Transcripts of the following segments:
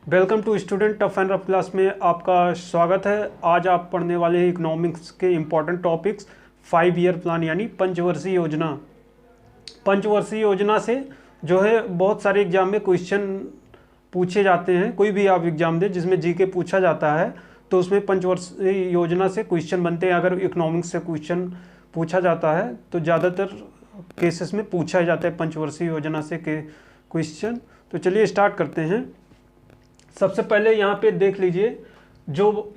Welcome to student tough and rough class में आपका स्वागत है। आज आप पढ़ने वाले हैं इकोनॉमिक्स के इम्पॉर्टेंट टॉपिक्स 5 ईयर प्लान यानी पंचवर्षीय योजना। पंचवर्षीय योजना से जो है बहुत सारे एग्जाम में क्वेश्चन पूछे जाते हैं। कोई भी आप एग्जाम दें जिसमें जीके पूछा जाता है तो उसमें पंचवर्षीय योजना से क्वेश्चन बनते हैं। अगर इकोनॉमिक्स से क्वेश्चन पूछा जाता है तो ज़्यादातर केसेस में पूछा जाता है पंचवर्षीय योजना से के क्वेश्चन। तो चलिए स्टार्ट करते हैं। सबसे पहले यहाँ पे देख लीजिए, जो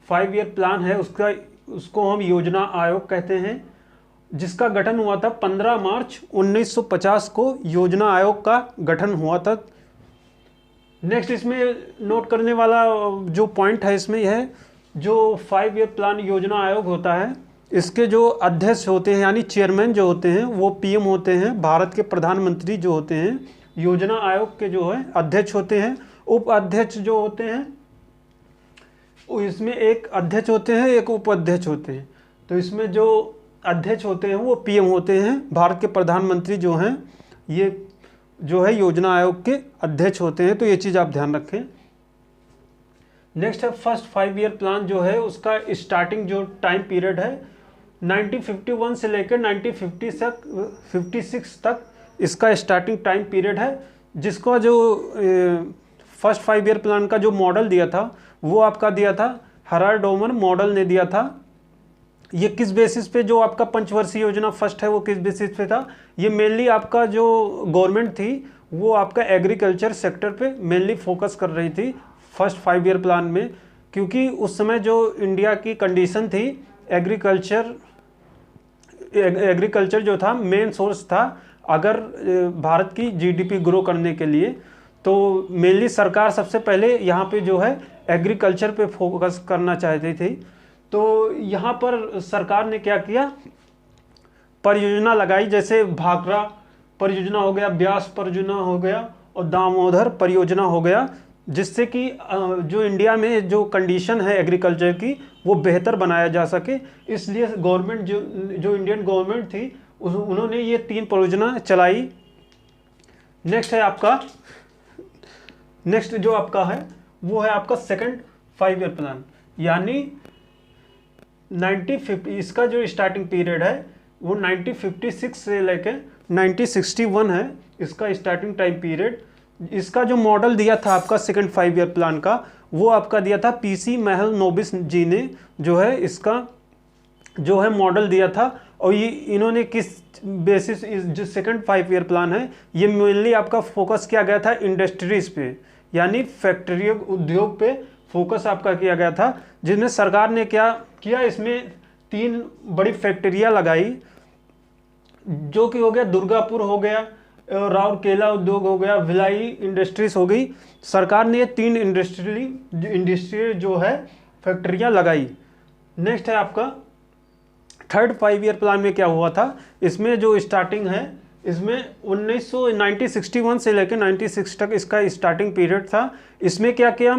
5 ईयर प्लान है उसको हम योजना आयोग कहते हैं, जिसका गठन हुआ था 15 मार्च 1950 को योजना आयोग का गठन हुआ था। नेक्स्ट इसमें नोट करने वाला जो पॉइंट है इसमें यह है, जो 5 ईयर प्लान योजना आयोग होता है इसके जो अध्यक्ष होते हैं यानी चेयरमैन जो होते हैं वो पीएम होते हैं। भारत के प्रधानमंत्री जो होते हैं योजना आयोग के जो है अध्यक्ष होते हैं। उप अध्यक्ष जो होते हैं इसमें एक अध्यक्ष होते हैं, एक उपाध्यक्ष होते हैं। तो इसमें जो अध्यक्ष होते हैं वो पीएम होते हैं। भारत के प्रधानमंत्री जो हैं ये जो है योजना आयोग के अध्यक्ष होते हैं। तो ये चीज़ आप ध्यान रखें। नेक्स्ट है फर्स्ट 5 ईयर प्लान जो है उसका स्टार्टिंग जो टाइम पीरियड है 1951 से लेकर 1956 तक इसका स्टार्टिंग टाइम पीरियड है। जिसका जो फर्स्ट 5 ईयर प्लान का जो मॉडल दिया था वो आपका दिया था हराल्ड डोमर मॉडल ने दिया था। ये किस बेसिस पे जो आपका पंचवर्षीय योजना फर्स्ट है वो किस बेसिस पे था? ये मेनली आपका जो गवर्नमेंट थी वो आपका एग्रीकल्चर सेक्टर पे मेनली फोकस कर रही थी फर्स्ट 5 ईयर प्लान में, क्योंकि उस समय जो इंडिया की कंडीशन थी एग्रीकल्चर जो था मेन सोर्स था अगर भारत की जीडीपी ग्रो करने के लिए। तो मेनली सरकार सबसे पहले यहाँ पे जो है एग्रीकल्चर पे फोकस करना चाहती थी। तो यहाँ पर सरकार ने क्या किया, परियोजना लगाई, जैसे भाखड़ा परियोजना हो गया, ब्यास परियोजना हो गया और दामोदर परियोजना हो गया, जिससे कि जो इंडिया में जो कंडीशन है एग्रीकल्चर की वो बेहतर बनाया जा सके। इसलिए गवर्नमेंट जो इंडियन गवर्नमेंट थी उन्होंने ये 3 परियोजना चलाई। नेक्स्ट जो आपका है वो है आपका सेकंड 5 ईयर प्लान यानी 1950। इसका जो स्टार्टिंग पीरियड है वो 1956 से लेकर 1961 है इसका स्टार्टिंग टाइम पीरियड। इसका जो मॉडल दिया था आपका सेकंड 5 ईयर प्लान का वो आपका दिया था पीसी महल नोबिस जी ने जो है इसका जो है मॉडल दिया था। और ये इन्होंने किस बेसिस जो सेकंड 5 ईयर प्लान है ये मेनली आपका फोकस किया गया था इंडस्ट्रीज पे यानी फैक्ट्री उद्योग पे फोकस आपका किया गया था, जिसमें सरकार ने क्या किया, इसमें 3 बड़ी फैक्ट्रियाँ लगाई, जो कि हो गया दुर्गापुर हो गया, राउरकेला उद्योग हो गया, भिलाई इंडस्ट्रीज हो गई। सरकार ने ये 3 इंडस्ट्री जो है फैक्ट्रियाँ लगाई। नेक्स्ट है आपका थर्ड 5 ईयर प्लान में क्या हुआ था, इसमें जो स्टार्टिंग है इसमें 1961 से लेकर 96 तक इसका स्टार्टिंग पीरियड था। इसमें क्या किया,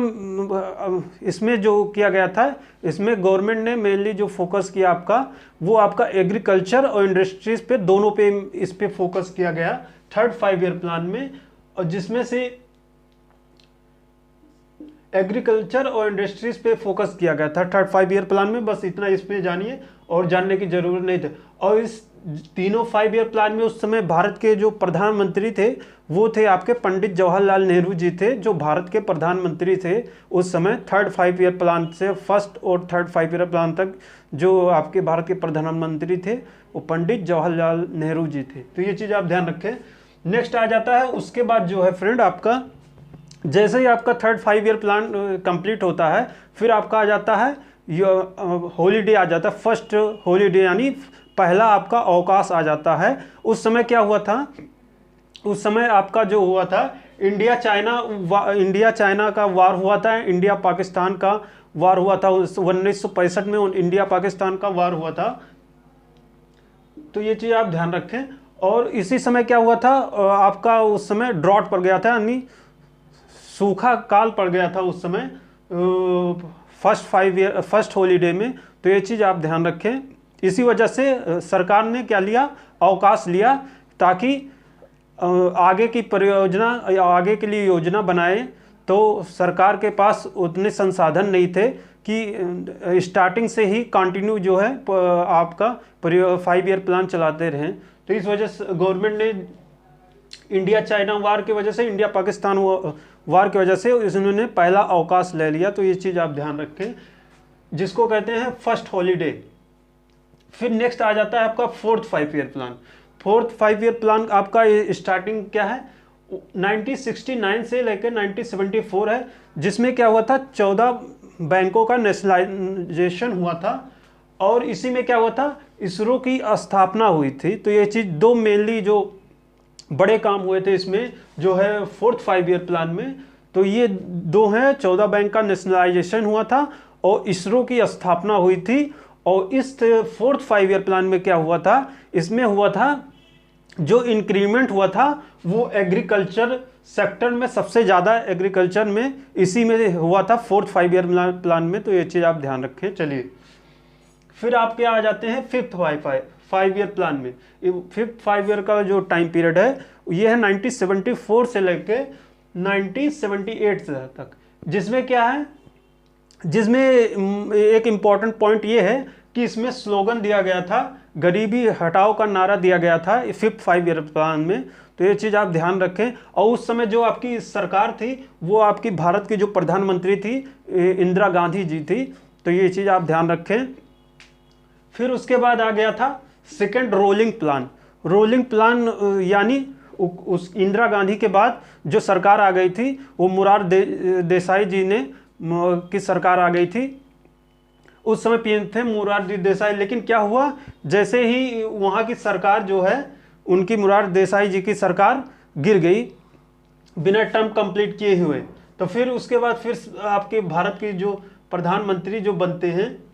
इसमें जो किया गया था इसमें गवर्नमेंट ने मेनली जो फोकस किया आपका वो आपका एग्रीकल्चर और इंडस्ट्रीज पे दोनों पे इस पे फोकस किया गया थर्ड 5 ईयर प्लान में। और जिसमें से एग्रीकल्चर और इंडस्ट्रीज पे फोकस किया गया था थर्ड 5 ईयर प्लान में। बस इतना इसमें जानिए और जानने की जरूरत नहीं थी। और इस तीनों 5 ईयर प्लान में उस समय भारत के जो प्रधानमंत्री थे वो थे आपके पंडित जवाहरलाल नेहरू जी थे, जो भारत के प्रधानमंत्री थे उस समय। थर्ड 5 ईयर प्लान से फर्स्ट और थर्ड 5 ईयर प्लान तक जो आपके भारत के प्रधानमंत्री थे वो पंडित जवाहरलाल नेहरू जी थे। तो ये चीज़ आप ध्यान रखें। नेक्स्ट आ जाता है उसके बाद जो है फ्रेंड आपका जैसे ही आपका थर्ड 5 ईयर प्लान कंप्लीट होता है फिर आपका आ जाता है हॉलीडे आ जाता है, फर्स्ट हॉलीडे यानी पहला आपका अवकाश आ जाता है। उस समय क्या हुआ था, उस समय आपका जो हुआ था इंडिया चाइना का वार हुआ था, इंडिया पाकिस्तान का वार हुआ था 1965 में इंडिया पाकिस्तान का वार हुआ था। तो ये चीज़ आप ध्यान रखें। और इसी समय क्या हुआ था आपका उस समय ड्रॉट पड़ गया था यानी सूखा काल पड़ गया था उस समय फर्स्ट हॉलीडे में। तो ये चीज़ आप ध्यान रखें। इसी वजह से सरकार ने क्या लिया, अवकाश लिया, ताकि आगे की परियोजना आगे के लिए योजना बनाए तो सरकार के पास उतने संसाधन नहीं थे कि स्टार्टिंग से ही कंटिन्यू जो है आपका 5 ईयर प्लान चलाते रहें। तो इस वजह से गवर्नमेंट ने इंडिया चाइना वार की वजह से, इंडिया पाकिस्तान वार की वजह से इन्होंने पहला अवकाश ले लिया। तो ये चीज़ आप ध्यान रखें, जिसको कहते हैं फर्स्ट हॉलीडे। फिर नेक्स्ट आ जाता है आपका 4th 5 year plan. 4th 5 year plan आपका स्टार्टिंग क्या है, 1969 से लेकर 1974 है, जिसमें क्या हुआ था, 14 बैंकों का नेशनलाइजेशन हुआ था और इसी में क्या हुआ था, इसरो की स्थापना हुई थी। तो ये चीज़ दो मेनली जो बड़े काम हुए थे इसमें जो है 4th 5 ईयर प्लान में, तो ये दो हैं, 14 बैंक का नेशनलाइजेशन हुआ था और इसरो की स्थापना हुई थी। और इस 4th 5 ईयर प्लान में क्या हुआ था, इसमें हुआ था जो इंक्रीमेंट हुआ था वो एग्रीकल्चर सेक्टर में सबसे ज़्यादा, एग्रीकल्चर में इसी में हुआ था 4th 5 ईयर प्लान में। तो ये चीज़ आप ध्यान रखें। चलिए फिर आप क्या आ जाते हैं 5th 5 ईयर प्लान में। 5th 5 ईयर का जो टाइम पीरियड है ये है 1974 से लेके 1978 तक, जिसमें क्या है, जिसमें एक इम्पॉर्टेंट पॉइंट ये है कि इसमें स्लोगन दिया गया था, गरीबी हटाओ का नारा दिया गया था 5th 5 ईयर प्लान में। तो ये चीज़ आप ध्यान रखें। और उस समय जो आपकी सरकार थी वो आपकी भारत की जो प्रधानमंत्री थी इंदिरा गांधी जी थी। तो ये चीज़ आप ध्यान रखें। फिर उसके बाद आ गया था second rolling plan. Rolling plan यानी उस इंदिरा गांधी के बाद जो सरकार आ गई थी वो देसाई जी ने की सरकार आ गई थी। उस समय पीएम थे मोरारजी देसाई। लेकिन क्या हुआ, जैसे ही वहाँ की सरकार जो है उनकी मोरारजी देसाई जी की सरकार गिर गई बिना टर्म कंप्लीट किए हुए। तो फिर उसके बाद फिर आपके भारत के जो प्रधानमंत्री जो बनते हैं,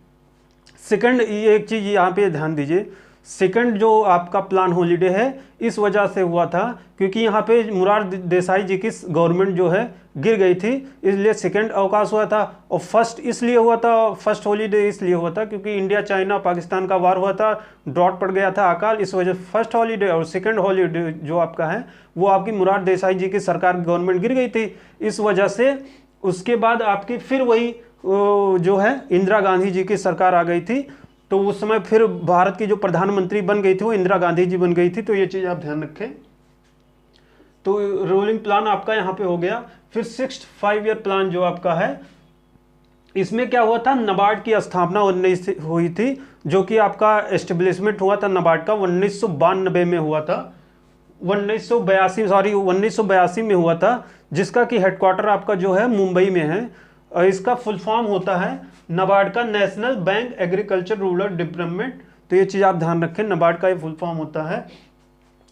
सेकंड, ये एक चीज़ यहाँ पे ध्यान दीजिए, सेकंड जो आपका प्लान हॉलीडे है इस वजह से हुआ था क्योंकि यहाँ पे मोरारजी देसाई जी की गवर्नमेंट जो है गिर गई थी, इसलिए सेकंड अवकाश हुआ था। और फर्स्ट इसलिए हुआ था, फर्स्ट हॉलीडे इसलिए हुआ था क्योंकि इंडिया चाइना पाकिस्तान का वार हुआ था, ड्रॉट पड़ गया था, अकाल, इस वजह फर्स्ट हॉलीडे। और सेकंड हॉलीडे जो आपका है वो आपकी मोरारजी देसाई जी की सरकार गवर्नमेंट गिर गई थी, इस वजह से उसके बाद आपकी फिर वही जो है इंदिरा गांधी जी की सरकार आ गई थी। तो उस समय फिर भारत की जो प्रधानमंत्री बन गई थी वो इंदिरा गांधी जी बन गई थी। तो ये चीज़ आप ध्यान रखें। तो रोलिंग प्लान आपका यहाँ पे हो गया। फिर 6th 5 ईयर प्लान जो आपका है इसमें क्या हुआ था, नाबार्ड की स्थापना हुई थी, जो कि आपका एस्टेब्लिशमेंट हुआ था नाबार्ड का 1992 में हुआ था, 1982 में हुआ था, जिसका कि हेडक्वार्टर आपका जो है मुंबई में है। इसका फुल फॉर्म होता है नाबार्ड का national bank agriculture rural development. तो ये चीज़ आप ध्यान रखें, नाबार्ड का ये फुल फॉर्म होता है।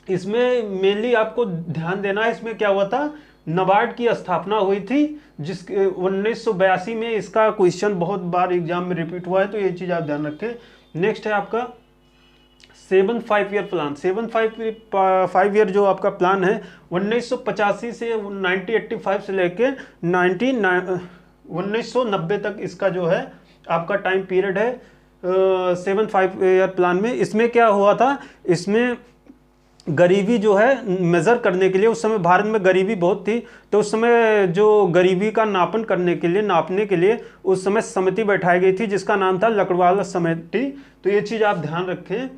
इसमें मेनली आपको ध्यान देना है, इसमें क्या हुआ था, नाबार्ड की स्थापना हुई थी जिस 1982 में। इसका क्वेश्चन बहुत बार एग्जाम में रिपीट हुआ है, तो ये चीज़ आप ध्यान रखें। नेक्स्ट है आपका 7th 5 year plan. 7th 5 year जो आपका प्लान है 1985 से 1985 से लेके 1990 तक इसका जो है आपका टाइम पीरियड है 7th 5 ईयर प्लान में। इसमें क्या हुआ था, इसमें गरीबी जो है मेज़र करने के लिए, उस समय भारत में गरीबी बहुत थी, तो उस समय जो गरीबी का नापने के लिए उस समय समिति बैठाई गई थी जिसका नाम था लकड़वाला समिति। तो ये चीज़ आप ध्यान रखें,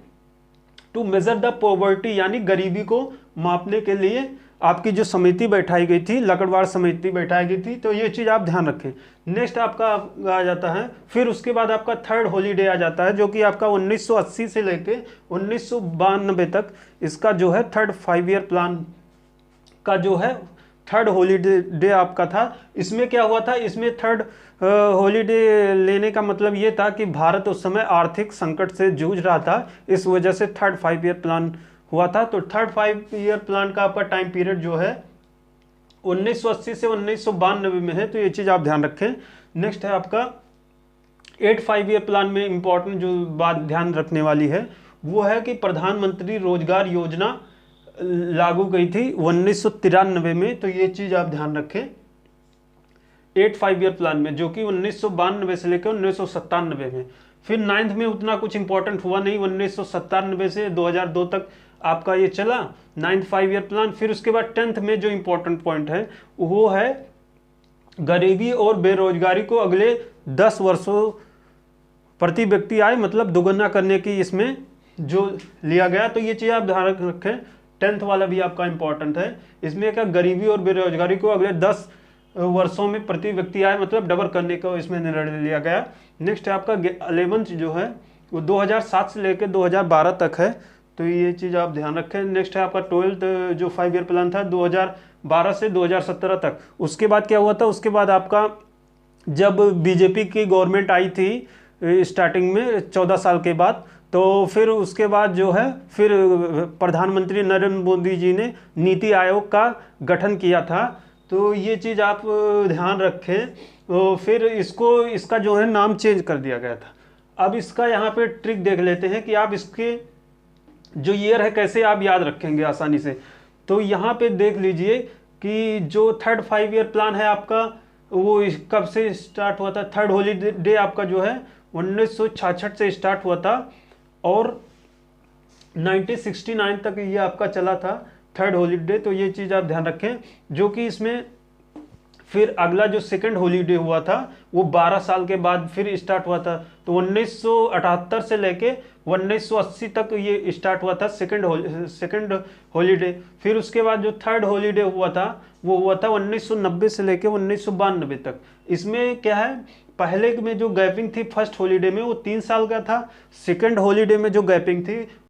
टू मेजर द पॉवर्टी यानी गरीबी को मापने के लिए आपकी जो समिति बैठाई गई थी, लकड़वाड़ समिति बैठाई गई थी। तो ये चीज़ आप ध्यान रखें। नेक्स्ट आपका आ जाता है, फिर उसके बाद आपका 3rd हॉलीडे आ जाता है, जो कि आपका 1980 से लेके 1992 तक इसका जो है 3rd 5 ईयर प्लान का जो है 3rd हॉलीडे आपका था। इसमें क्या हुआ था, इसमें 3rd हॉलीडे लेने का मतलब ये था कि भारत उस समय आर्थिक संकट से जूझ रहा था, इस वजह से 3rd 5 ईयर प्लान हुआ था। तो 3rd 5 ईयर प्लान का आपका टाइम पीरियड जो है 1980 से 1992 में है। तो ये चीज़ आप ध्यान रखें। नेक्स्ट है आपका 8th 5 ईयर प्लान में इंपॉर्टेंट जो बात ध्यान रखने वाली है वो है कि प्रधानमंत्री रोजगार योजना लागू गई थी 1993 में। तो ये चीज़ आप ध्यान रखें 8th 5 ईयर प्लान में, जो कि 1992 से लेकर 1997 में। फिर 9th में उतना कुछ इंपॉर्टेंट हुआ नहीं, 1997 से 2002 तक आपका ये चला 9th 5 ईयर प्लान। फिर उसके बाद 10th में जो इंपॉर्टेंट पॉइंट है वो है गरीबी और बेरोजगारी को अगले 10 वर्षों प्रति व्यक्ति आय मतलब दुगना करने की इसमें जो लिया गया। तो ये चीज़ आप ध्यान रखें, 10th वाला भी आपका इंपॉर्टेंट है। इसमें क्या गरीबी और बेरोजगारी को अगले 10 वर्षों में प्रति व्यक्ति आय मतलब डबल करने का इसमें निर्णय लिया गया। नेक्स्ट है आपका 11th जो है वो 2007 से लेकर 2012 तक है, तो ये चीज़ आप ध्यान रखें। नेक्स्ट है आपका 12th जो 5 ईयर प्लान था 2012 से 2017 तक। उसके बाद क्या हुआ था, उसके बाद आपका जब बीजेपी की गवर्नमेंट आई थी स्टार्टिंग में 14 साल के बाद, तो फिर उसके बाद जो है फिर प्रधानमंत्री नरेंद्र मोदी जी ने नीति आयोग का गठन किया था। तो ये चीज़ आप ध्यान रखें। तो फिर इसका जो है नाम चेंज कर दिया गया था। अब इसका यहाँ पे ट्रिक देख लेते हैं कि आप इसके जो ईयर है कैसे आप याद रखेंगे आसानी से। तो यहाँ पे देख लीजिए कि जो 3rd 5 ईयर प्लान है आपका वो कब से स्टार्ट हुआ था। थर्ड हॉलीडे आपका जो है 1966 से स्टार्ट हुआ था और 1969 तक ये आपका चला था थर्ड हॉलीडे। तो ये चीज़ आप ध्यान रखें, जो कि इसमें फिर अगला जो सेकंड हॉलीडे हुआ था वो 12 साल के बाद फिर स्टार्ट हुआ था। तो 1978 से लेके 1980 तक ये स्टार्ट हुआ था सेकंड हॉलीडे। फिर उसके बाद जो थर्ड हॉलीडे हुआ था वो हुआ था 1990 से लेके 1992 तक। इसमें क्या है, पहले में जो गैपिंग थी फर्स्ट हॉलीडे में वो 3 साल का था, सेकंड हॉलीडे में जो गैपिंग थी